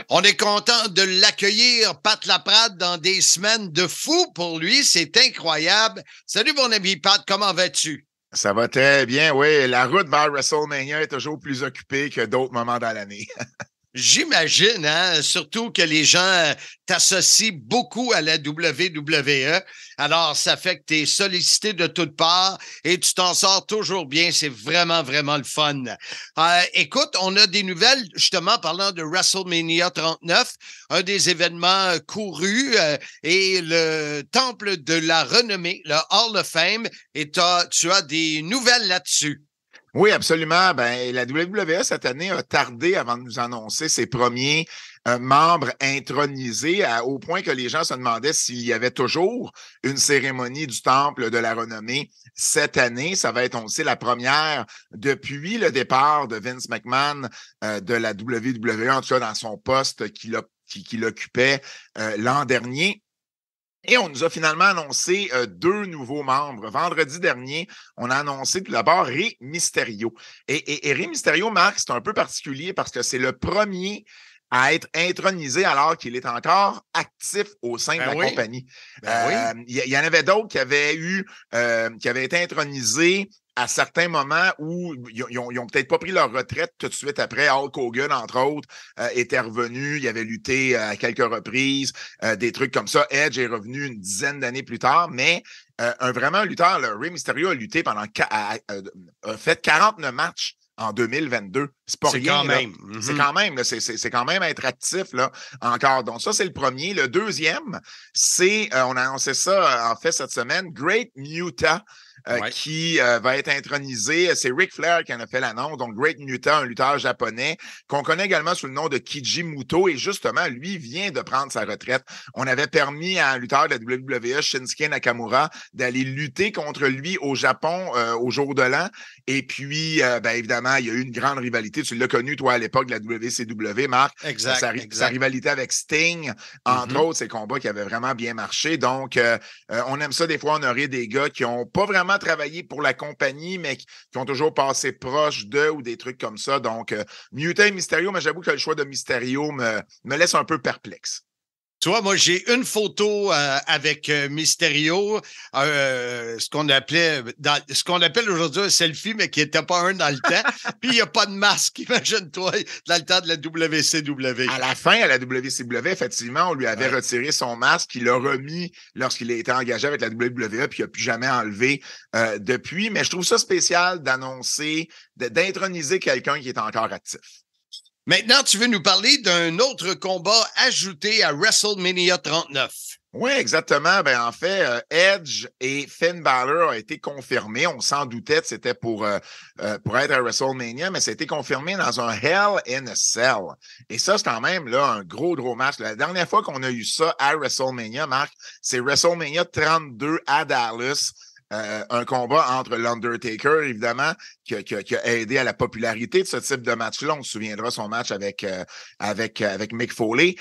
On est content de l'accueillir, Pat Laprade, dans des semaines de fou pour lui. C'est incroyable. Salut, mon ami Pat, comment vas-tu? Ça va très bien, oui. La route vers WrestleMania est toujours plus occupée que d'autres moments dans l'année. J'imagine, hein, surtout que les gens t'associent beaucoup à la WWE. Alors, ça fait que tu es sollicité de toutes parts et tu t'en sors toujours bien. C'est vraiment, vraiment le fun. Écoute, on a des nouvelles, justement, parlant de WrestleMania 39, un des événements courus et le Temple de la Renommée, le Hall of Fame, et tu as des nouvelles là-dessus. Oui, absolument. Ben, la WWE, cette année, a tardé avant de nous annoncer ses premiers membres intronisés, au point que les gens se demandaient s'il y avait toujours une cérémonie du Temple de la Renommée cette année. Ça va être, on le sait, la première depuis le départ de Vince McMahon de la WWE, en tout cas dans son poste qu'il occupait l'an dernier. Et on nous a finalement annoncé 2 nouveaux membres. Vendredi dernier, on a annoncé tout d'abord Rey Mysterio. Et Rey Mysterio, Marc, c'est un peu particulier parce que c'est le premier à être intronisé alors qu'il est encore actif au sein de la compagnie. Il y en avait d'autres qui avaient été intronisés à certains moments où ils ont peut-être pas pris leur retraite tout de suite après. Hulk Hogan, entre autres, était revenu. Il avait lutté à quelques reprises, des trucs comme ça. Edge est revenu une dizaine d'années plus tard, mais un lutteur, Rey Mysterio, a lutté a fait 49 matchs en 2022. C'est pas rien. Quand même. C'est quand même. C'est quand même être actif là, encore. Donc, ça, c'est le premier. Le deuxième, c'est, on a annoncé ça en fait cette semaine, Great Muta. Qui va être intronisé. C'est Ric Flair qui en a fait l'annonce. Donc, Great Muta, un lutteur japonais qu'on connaît également sous le nom de Kiji Muto. Et justement, lui vient de prendre sa retraite. On avait permis à un lutteur de la WWE, Shinsuke Nakamura, d'aller lutter contre lui au Japon au jour de l'an. Et puis, évidemment, il y a eu une grande rivalité. Tu l'as connu, toi, à l'époque de la WCW, Marc. Exact. Sa rivalité avec Sting, entre autres, ces combats qui avaient vraiment bien marché. Donc, on aime ça des fois honorer des gars qui n'ont pas vraiment travaillé pour la compagnie, mais qui ont toujours passé proche d'eux ou des trucs comme ça. Donc, Muta et Mysterio, mais j'avoue que le choix de Mysterio me laisse un peu perplexe. Tu vois, moi, j'ai une photo avec Mysterio, ce qu'on appelle aujourd'hui un selfie, mais qui n'était pas un dans le temps. Puis, il n'y a pas de masque, imagine-toi, dans le temps de la WCW. À la fin, à la WCW, effectivement, on lui avait retiré son masque. Il l'a remis lorsqu'il a été engagé avec la WWE, puis il n'a plus jamais enlevé depuis. Mais je trouve ça spécial d'annoncer, d'introniser quelqu'un qui est encore actif. Maintenant, tu veux nous parler d'un autre combat ajouté à WrestleMania 39. Oui, exactement. Ben, en fait, Edge et Finn Balor ont été confirmés. On s'en doutait que c'était pour être à WrestleMania, mais ça a été confirmé dans un Hell in a Cell. Et ça, c'est quand même là un gros match. La dernière fois qu'on a eu ça à WrestleMania, Marc, c'est WrestleMania 32 à Dallas. Un combat entre l'Undertaker, évidemment, qui a aidé à la popularité de ce type de match-là. On se souviendra son match avec Mick Foley.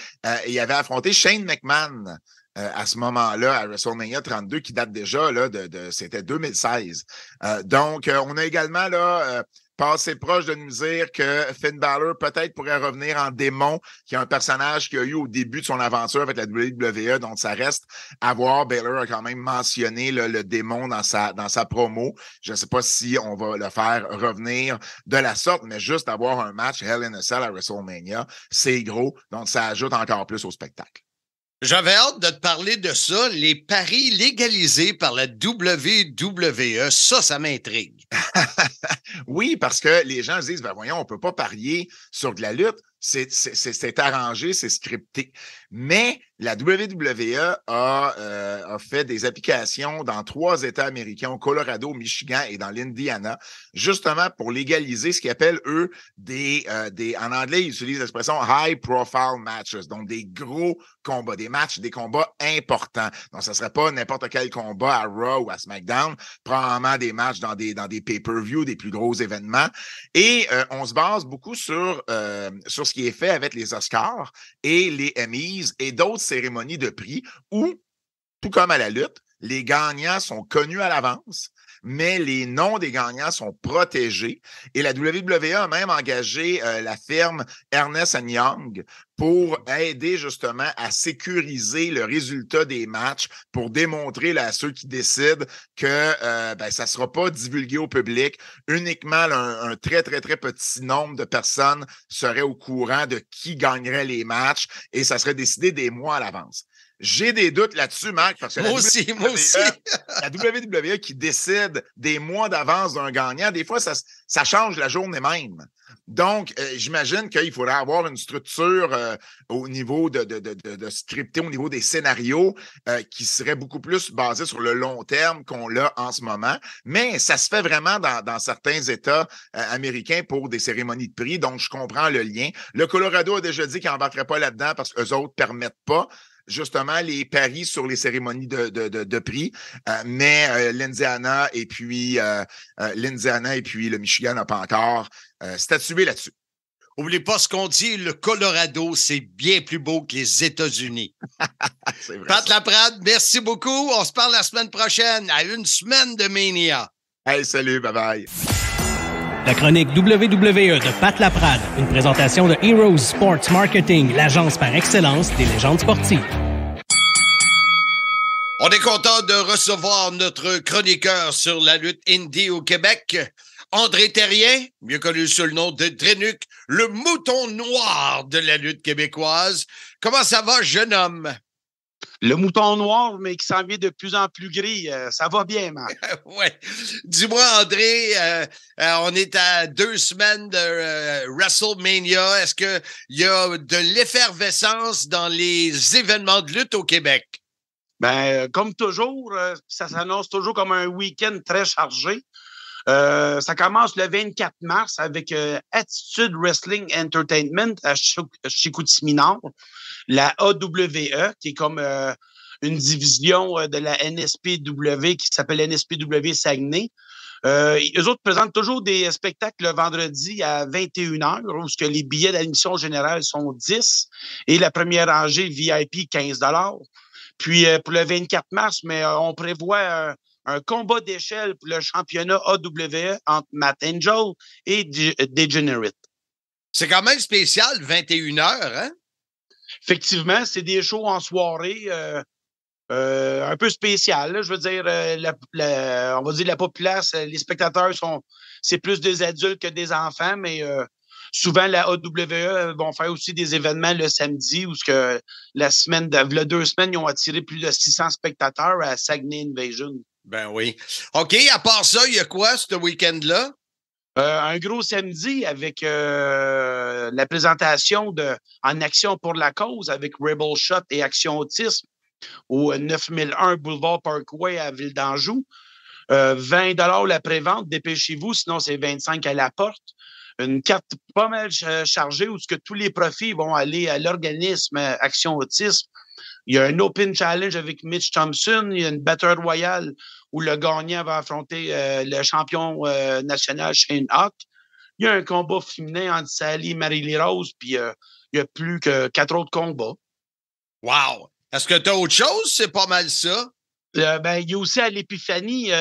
Il avait affronté Shane McMahon à ce moment-là, à WrestleMania 32, qui date déjà là, c'était 2016. Donc, on a également là passé proche de nous dire que Finn Balor peut-être pourrait revenir en démon, qui est un personnage qu'il a eu au début de son aventure avec la WWE, donc ça reste à voir. Balor a quand même mentionné là, le démon dans sa promo. Je ne sais pas si on va le faire revenir de la sorte, mais juste avoir un match Hell in a Cell à WrestleMania, c'est gros, donc ça ajoute encore plus au spectacle. J'avais hâte de te parler de ça, les paris légalisés par la WWE. Ça m'intrigue. Oui, parce que les gens se disent, ben voyons, on ne peut pas parier sur de la lutte. C'est arrangé, c'est scripté. Mais la WWE a fait des applications dans 3 États américains, au Colorado, au Michigan et dans l'Indiana, justement pour légaliser ce qu'ils appellent, eux, en anglais, ils utilisent l'expression high profile matches, donc des gros combats, des combats importants. Donc, ce ne serait pas n'importe quel combat à Raw ou à SmackDown, probablement des matchs dans des pay-per-view, des plus gros événements. Et on se base beaucoup sur ce qui est fait avec les Oscars et les Emmys et d'autres cérémonies de prix où, tout comme à la lutte, les gagnants sont connus à l'avance. mais les noms des gagnants sont protégés. Et la WWE a même engagé la firme Ernst & Young pour aider justement à sécuriser le résultat des matchs, pour démontrer là, à ceux qui décident que ça ne sera pas divulgué au public. Uniquement un très, très, très petit nombre de personnes seraient au courant de qui gagnerait les matchs et ça serait décidé des mois à l'avance. J'ai des doutes là-dessus, Marc, parce que moi aussi. La WWE qui décide des mois d'avance d'un gagnant, des fois, ça change la journée même. Donc, j'imagine qu'il faudrait avoir une structure au niveau de scripter, au niveau des scénarios, qui serait beaucoup plus basée sur le long terme qu'on l'a en ce moment. Mais ça se fait vraiment dans certains États américains pour des cérémonies de prix. Donc, je comprends le lien. Le Colorado a déjà dit qu'il n'embarquerait pas là-dedans parce qu'eux autres ne permettent pas justement les paris sur les cérémonies de prix, mais l'Indiana et puis le Michigan n'ont pas encore statué là-dessus. N'oubliez pas ce qu'on dit, le Colorado, c'est bien plus beau que les États-Unis. Pat Laprade, merci beaucoup. On se parle la semaine prochaine, à une semaine de Mania. Hey, salut, bye-bye. La chronique WWE de Pat Laprade, une présentation de Heroes Sports Marketing, l'agence par excellence des légendes sportives. On est content de recevoir notre chroniqueur sur la lutte indie au Québec, André Terrien, mieux connu sous le nom de Drenuc, le mouton noir de la lutte québécoise. Comment ça va, jeune homme? Le mouton noir, mais qui s'en vient de plus en plus gris. Ça va bien, Marc. Ouais. Dis-moi, André, on est à 2 semaines de WrestleMania. Est-ce qu'il y a de l'effervescence dans les événements de lutte au Québec? Ben, comme toujours, ça s'annonce toujours comme un week-end très chargé. Ça commence le 24 mars avec Attitude Wrestling Entertainment à Chicoutimi-Nord, la AWE, qui est comme une division de la NSPW qui s'appelle NSPW Saguenay. Eux autres présentent toujours des spectacles le vendredi à 21h, où les billets d'admission générale sont 10 et la première rangée VIP 15 $. Puis pour le 24 mars, mais on prévoit un combat d'échelle pour le championnat AWE entre Matt Angel et Degenerate. C'est quand même spécial, 21h, hein? Effectivement, c'est des shows en soirée un peu spécial. Là. Je veux dire, on va dire la populace, les spectateurs c'est plus des adultes que des enfants, mais souvent la AWE vont faire aussi des événements le samedi où la 2 semaines, ils ont attiré plus de 600 spectateurs à Saguenay Invasion. Ben oui. OK, à part ça, il y a quoi ce week-end-là? Un gros samedi avec la présentation En Action pour la cause avec Rebel Shot et Action Autisme au 9001 Boulevard Parkway à Ville d'Anjou. 20 $ la prévente, dépêchez-vous, sinon c'est 25 à la porte. Une carte pas mal chargée où tous les profits vont aller à l'organisme Action Autisme. Il y a un Open Challenge avec Mitch Thompson. Il y a une Battle Royale où le gagnant va affronter le champion national Shane Hawk. Il y a un combat féminin entre Sally et Marie-Lee Rose, puis il y a plus que 4 autres combats. Wow! Est-ce que tu as autre chose? C'est pas mal ça. Il y a aussi à l'Épiphanie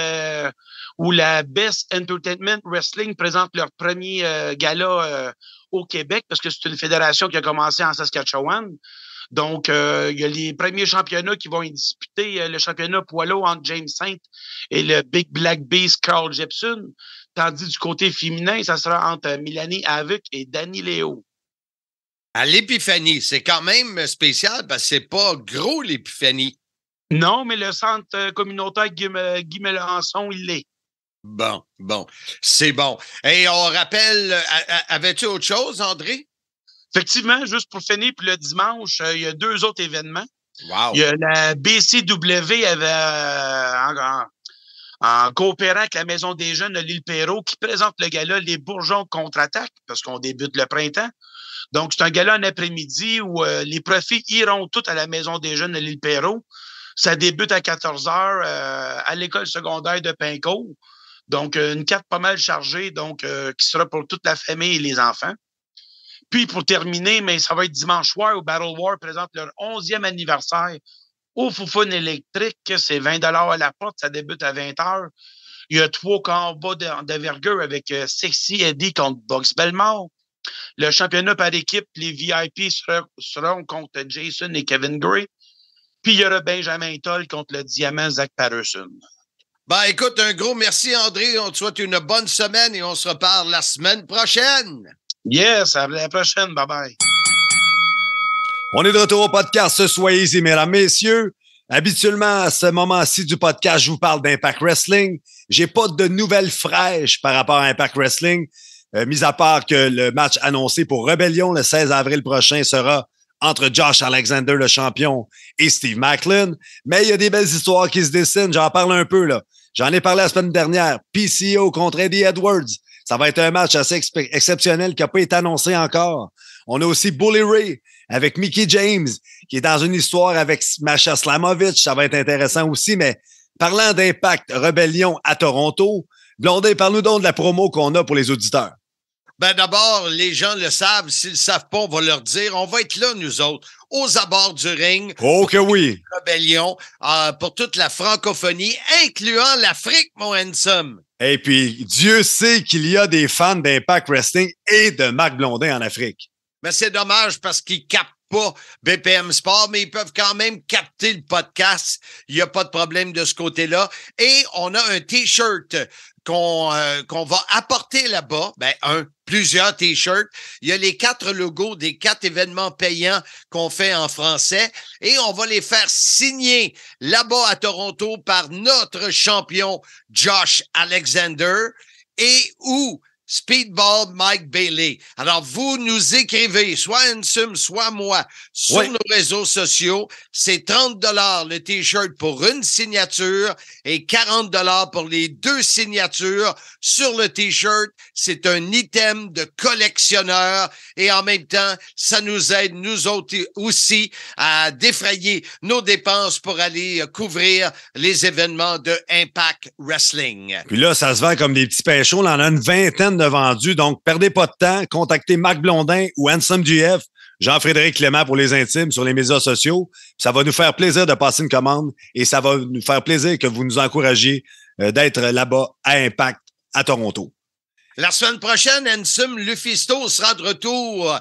où la Best Entertainment Wrestling présente leur premier gala au Québec, parce que c'est une fédération qui a commencé en Saskatchewan. Donc, il y a les premiers championnats qui vont y disputer le championnat poids lourd entre James Saint et le Big Black Beast Carl Jepson. Tandis du côté féminin, ça sera entre Mélanie Havoc et Danny Léo. À l'Épiphanie, c'est quand même spécial parce que c'est pas gros, l'Épiphanie. Non, mais le centre communautaire Guy Melançon, il l'est. Bon, c'est bon. Et on rappelle, avais-tu autre chose, André? Effectivement, juste pour finir, puis le dimanche, il y a 2 autres événements. Wow. Il y a la BCW en coopérant avec la Maison des Jeunes de l'Île Perrot qui présente le gala Les Bourgeons contre-attaque parce qu'on débute le printemps. Donc, c'est un gala en après-midi où les profits iront tous à la Maison des Jeunes de l'Île Perrot. Ça débute à 14h à l'école secondaire de Pincourt. Donc, une carte pas mal chargée, donc qui sera pour toute la famille et les enfants. Puis, pour terminer, mais ça va être dimanche soir où Battle War présente leur 11e anniversaire au Foufoune électrique. C'est 20 $ à la porte. Ça débute à 20h. Il y a 3 combats d'envergure avec Sexy Eddie contre Box Belmore. Le championnat par équipe, les VIP seront contre Jason et Kevin Gray. Puis il y aura Benjamin Toll contre le Diamant Zach Patterson. Ben, écoute, un gros merci, André. On te souhaite une bonne semaine et on se reparle la semaine prochaine. Yes, à la prochaine. Bye-bye. On est de retour au podcast. Soyez-y, mesdames, messieurs. Habituellement, à ce moment-ci du podcast, je vous parle d'Impact Wrestling. J'ai pas de nouvelles fraîches par rapport à Impact Wrestling, mis à part que le match annoncé pour Rebellion le 16 avril prochain sera entre Josh Alexander, le champion, et Steve Maclin. Mais il y a des belles histoires qui se dessinent. J'en parle un peu, là. J'en ai parlé la semaine dernière. PCO contre Eddie Edwards. Ça va être un match assez exceptionnel qui n'a pas été annoncé encore. On a aussi Bully Ray avec Mickie James, qui est dans une histoire avec Masha Slamovich. Ça va être intéressant aussi. Mais parlant d'Impact Rebellion à Toronto, Blondin, parle-nous donc de la promo qu'on a pour les auditeurs. Ben d'abord, les gens le savent. S'ils le savent pas, on va leur dire. On va être là, nous autres, aux abords du ring. Oh que oui! Rébellion, pour toute la francophonie, incluant l'Afrique, mon handsome. Et puis, Dieu sait qu'il y a des fans d'Impact Wrestling et de Marc Blondin en Afrique. Mais c'est dommage parce qu'ils captent pas BPM Sport, mais ils peuvent quand même capter le podcast. Il n'y a pas de problème de ce côté-là. Et on a un T-shirt qu'on va apporter là-bas. Ben, plusieurs T-shirts. Il y a les 4 logos des 4 événements payants qu'on fait en français et on va les faire signer là-bas à Toronto par notre champion Josh Alexander et ou Speedball Mike Bailey. Alors, vous nous écrivez, soit Ansem, soit moi, sur nos réseaux sociaux. C'est 30 $ le T-shirt pour une signature et 40 $ pour les 2 signatures sur le T-shirt. C'est un item de collectionneur et en même temps, ça nous aide, nous autres aussi, à défrayer nos dépenses pour aller couvrir les événements de Impact Wrestling. Puis là, ça se vend comme des petits pains chauds. On en a une vingtaine de vendus. Donc, perdez pas de temps. Contactez Marc Blondin ou Handsome GF, Jean-Frédéric Clément pour les intimes sur les médias sociaux. Ça va nous faire plaisir de passer une commande et ça va nous faire plaisir que vous nous encouragiez d'être là-bas à Impact à Toronto. La semaine prochaine, Ansem Lufisto sera de retour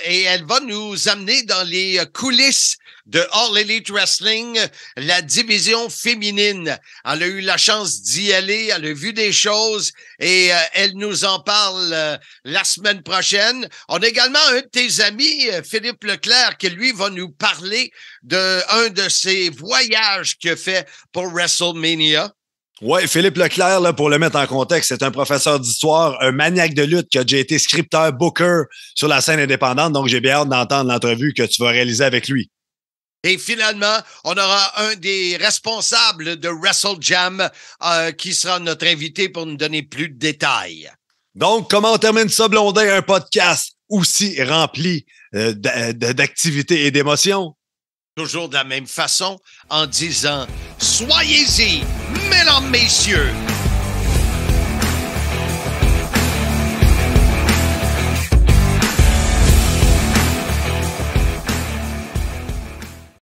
et elle va nous amener dans les coulisses de All Elite Wrestling, la division féminine. Elle a eu la chance d'y aller, elle a vu des choses et elle nous en parle la semaine prochaine. On a également un de tes amis, Philippe Leclerc, qui lui va nous parler d'un de ses voyages qu'il a fait pour WrestleMania. Oui, Philippe Leclerc, là, pour le mettre en contexte, c'est un professeur d'histoire, un maniaque de lutte qui a déjà été scripteur, booker sur la scène indépendante. Donc, j'ai bien hâte d'entendre l'entrevue que tu vas réaliser avec lui. Et finalement, on aura un des responsables de WrestleJam qui sera notre invité pour nous donner plus de détails. Donc, comment on termine ça, Blondin, un podcast aussi rempli d'activités et d'émotions? Toujours de la même façon, en disant « Soyez-y, mesdames, messieurs! »